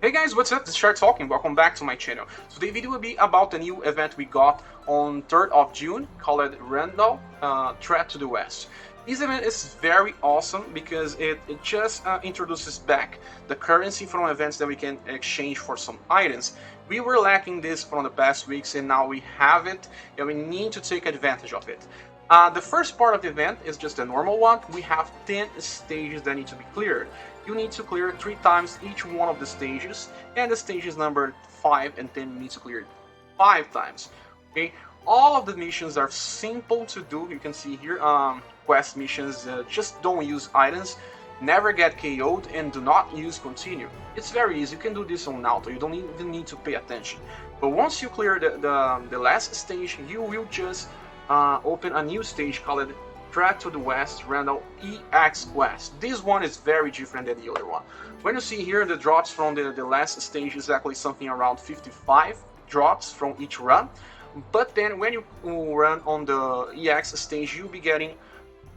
Hey guys, what's up? This is Shark talking. Welcome back to my channel. Today's video will be about the new event we got on 3rd of June called Randall Threat to the West. This event is very awesome because it just introduces back the currency from events that we can exchange for some items. We were lacking this from the past weeks and now we have it and we need to take advantage of it. The first part of the event is just a normal one. We have 10 stages that need to be cleared. You need to clear 3 times each one of the stages, and the stages number 5 and 10 need to clear 5 times. Okay, all of the missions are simple to do. You can see here, quest missions. Just don't use items, never get KO'd, and do not use continue. It's very easy. You can do this on auto. You don't even need to pay attention. But once you clear the last stage, you will just open a new stage called Threat to the West Randall EX Quest. This one is very different than the other one. When you see here, the drops from the last stage is actually something around 55 drops from each run. But then when you run on the EX stage, you'll be getting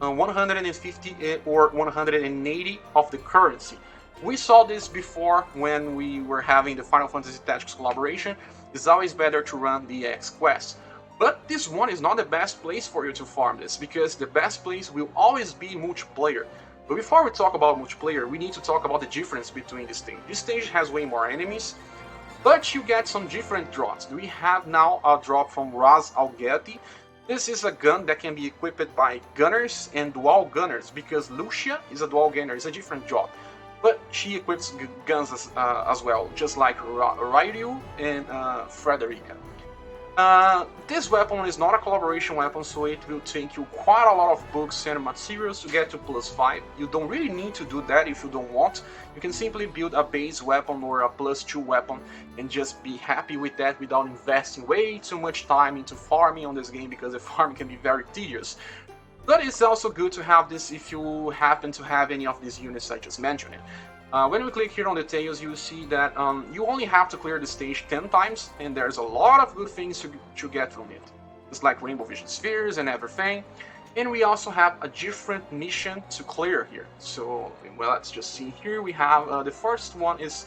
150 or 180 of the currency. We saw this before when we were having the Final Fantasy Tactics collaboration. It's always better to run the EX Quest. But this one is not the best place for you to farm this, because the best place will always be multiplayer. But before we talk about multiplayer, we need to talk about the difference between this thing. This stage has way more enemies, but you get some different drops. We have now a drop from Raz Algeti. This is a gun that can be equipped by gunners and dual gunners, because Lucia is a dual gunner, it's a different job. But she equips guns as well, just like Ryu and Frederica. This weapon is not a collaboration weapon, so it will take you quite a lot of books and materials to get to +5. You don't really need to do that if you don't want. You can simply build a base weapon or a +2 weapon and just be happy with that without investing way too much time into farming on this game, because the farming can be very tedious. But it's also good to have this if you happen to have any of these units I just mentioned. When we click here on details, you see that you only have to clear the stage 10 times, and there's a lot of good things to get from it. It's like Rainbow Vision Spheres and everything. And we also have a different mission to clear here. So, well, let's just see here. We have the first one is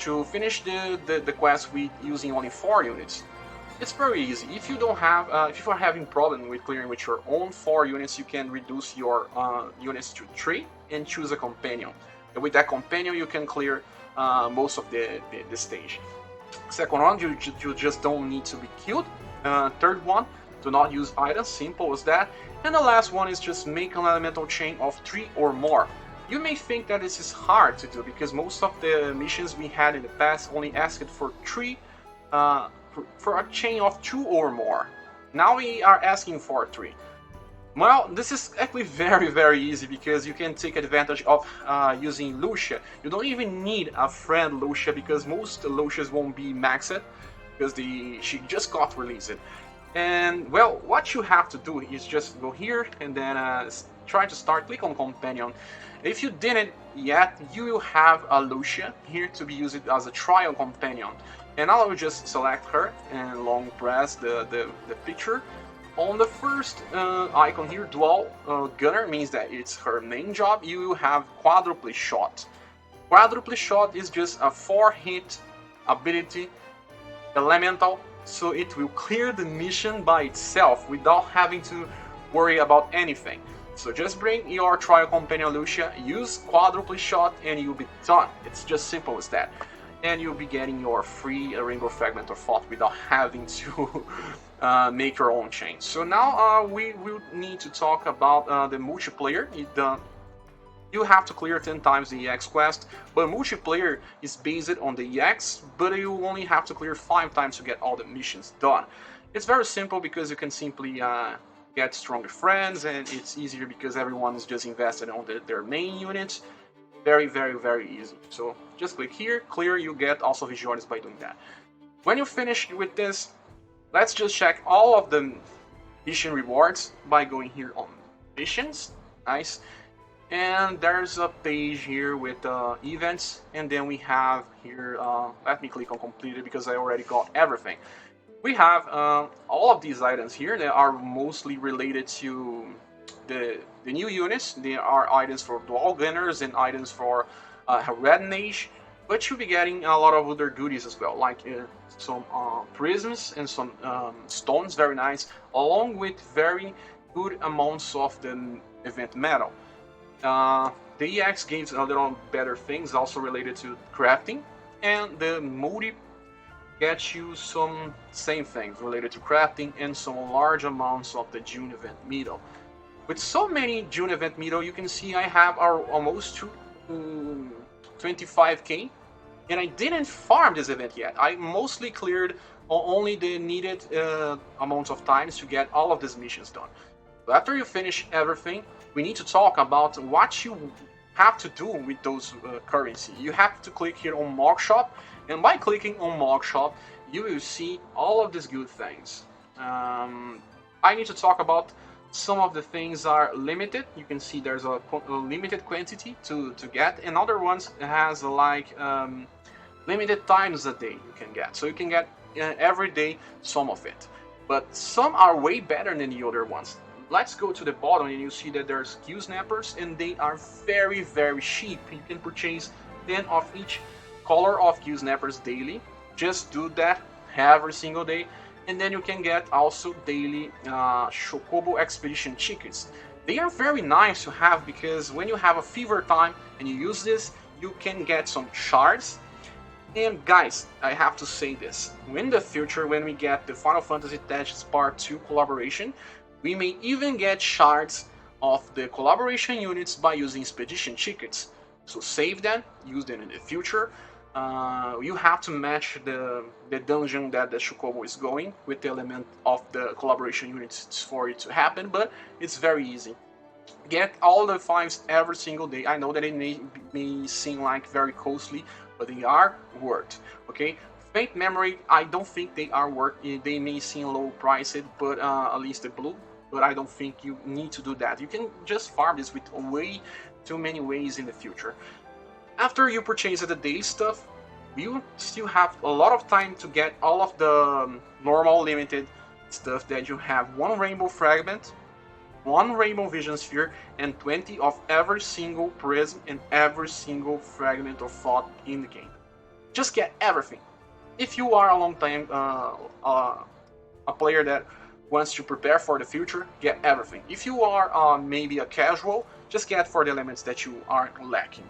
to finish the quest with using only 4 units. It's very easy. If you don't have, if you are having problem with clearing with your own 4 units, you can reduce your units to 3 and choose a companion. And with that companion, you can clear most of the stage. Second one, you just don't need to be killed. Third one, do not use items, simple as that. And the last one is just make an elemental chain of 3 or more. You may think that this is hard to do, because most of the missions we had in the past only asked for 3, for a chain of 2 or more. Now we are asking for 3. Well, this is actually very easy, because you can take advantage of using Lucia. You don't even need a friend Lucia, because most Lucias won't be maxed, because she just got released. And well, what you have to do is just go here and then try to start, click on companion. If you didn't yet, you will have a Lucia here to be used as a trial companion. And I will just select her and long press the picture. On the first icon here, dual gunner, means that it's her main job. You will have quadruple shot. Quadruple shot is just a 4-hit ability, elemental, so it will clear the mission by itself without having to worry about anything. So just bring your trial companion Lucia, use quadruple shot, and you'll be done. It's just simple as that. And you'll be getting your free Rainbow Fragment or Thought without having to make your own chain. So now we will need to talk about the multiplayer. You have to clear 10 times the EX quest, but multiplayer is based on the EX, but you only have to clear 5 times to get all the missions done. It's very simple, because you can simply get stronger friends, and it's easier because everyone is just invested on their main units. Very easy. So just click here, clear, you get also Visiones by doing that. When you finish with this, let's just check all of the mission rewards by going here on missions. Nice. And there's a page here with events, and then we have here, let me click on completed because I already got everything. We have all of these items here that are mostly related to the new units. There are items for dual gunners and items for Red Mage. but you'll be getting a lot of other goodies as well, like some prisms and some stones, very nice, along with very good amounts of the event metal. The EX gives a little better things also related to crafting, and the multi gets you some same things related to crafting and some large amounts of the June event metal. With so many June event metal, you can see I have almost 25k, and I didn't farm this event yet. I mostly cleared only the needed amount of times to get all of these missions done. So after you finish everything, we need to talk about what you have to do with those currency. You have to click here on Mog Shop, and by clicking on Mog Shop, you will see all of these good things. I need to talk about some of the things are limited. You can see there's a limited quantity to get, and other ones has like limited times a day you can get. So you can get every day some of it, but some are way better than the other ones. Let's go to the bottom and you see that there's Q snappers, and they are very, very cheap. You can purchase 10 of each color of Q snappers daily. Just do that every single day, and then you can get also daily Chocobo expedition tickets. They are very nice to have because when you have a fever time and you use this, you can get some shards. And guys, I have to say this, in the future when we get the Final Fantasy Tactics Part 2 collaboration, we may even get shards of the collaboration units by using expedition tickets. So save them, use them in the future. You have to match the dungeon that the Chocobo is going with the element of the collaboration units for it to happen, but it's very easy. Get all the 5s every single day. I know that it may seem like very costly, but they are worth. Okay, Faint Memory, I don't think they are worth. They may seem low priced, but at least the blue. But I don't think you need to do that. You can just farm this with way too many ways in the future. After you purchase the daily stuff, you still have a lot of time to get all of the normal limited stuff that you have. 1 rainbow fragment, 1 rainbow vision sphere, and 20 of every single prism and every single fragment of thought in the game. Just get everything. If you are a long time a player that wants to prepare for the future, get everything. If you are maybe a casual, just get for the elements that you are lacking.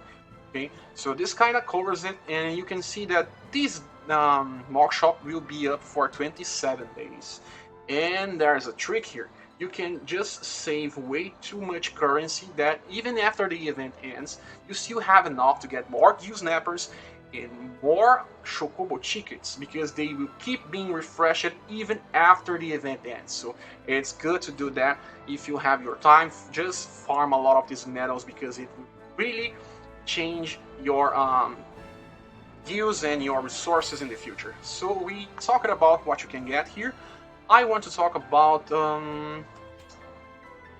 Okay, so this kind of covers it, and you can see that this mock shop will be up for 27 days. And there's a trick here. You can just save way too much currency that even after the event ends, you still have enough to get more Q snappers and more Chocobo tickets, because they will keep being refreshed even after the event ends. So it's good to do that if you have your time. Just farm a lot of these medals because it will really change your views and your resources in the future. So we talked about what you can get here. I want to talk about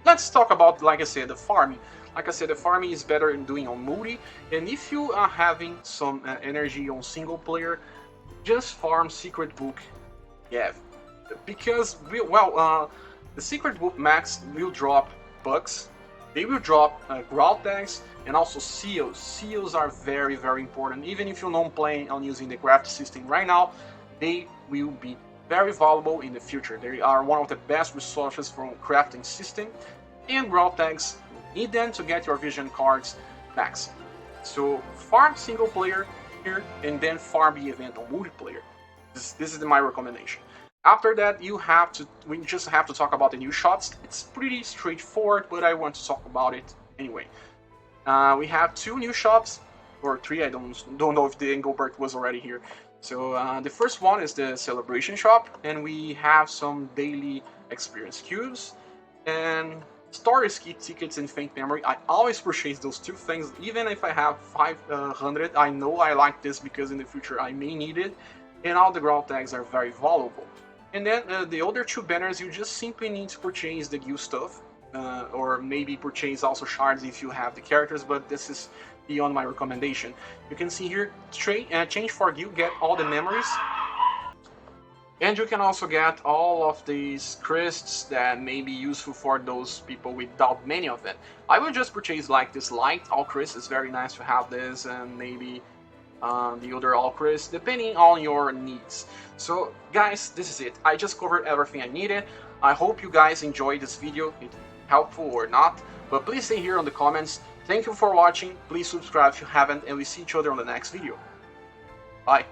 let's talk about, like I said, the farming. Like I said, the farming is better in doing on multi, and if you are having some energy on single player, just farm secret book. Yeah, because the secret book max will drop bugs. They will drop growl tags and also seals. Seals are very, very important. Even if you're not playing on using the craft system right now, they will be very valuable in the future. They are one of the best resources from crafting system, and growl tags, need them to get your vision cards max. So farm single player here and then farm the event on multiplayer. This is my recommendation. After that, we just have to talk about the new shops. It's pretty straightforward, but I want to talk about it anyway. We have 2 new shops, or 3. I don't know if the Engelbert was already here. So the first one is the Celebration shop, and we have some daily experience cubes and story ski tickets and Faint Memory. I always purchase those 2 things, even if I have 500. I know I like this because in the future I may need it, and all the growl tags are very valuable. And then the other 2 banners, you just simply need to purchase the guild stuff, or maybe purchase also shards if you have the characters, but this is beyond my recommendation. You can see here, change for guild, get all the memories, and you can also get all of these crests that may be useful for those people without many of it. I will just purchase like this light all crest. It's very nice to have this, and maybe the other Alcris, depending on your needs. So guys, this is it. I just covered everything I needed. I hope you guys enjoyed this video, it's helpful or not, but please stay here on the comments. Thank you for watching, please subscribe if you haven't, and we see each other on the next video. Bye.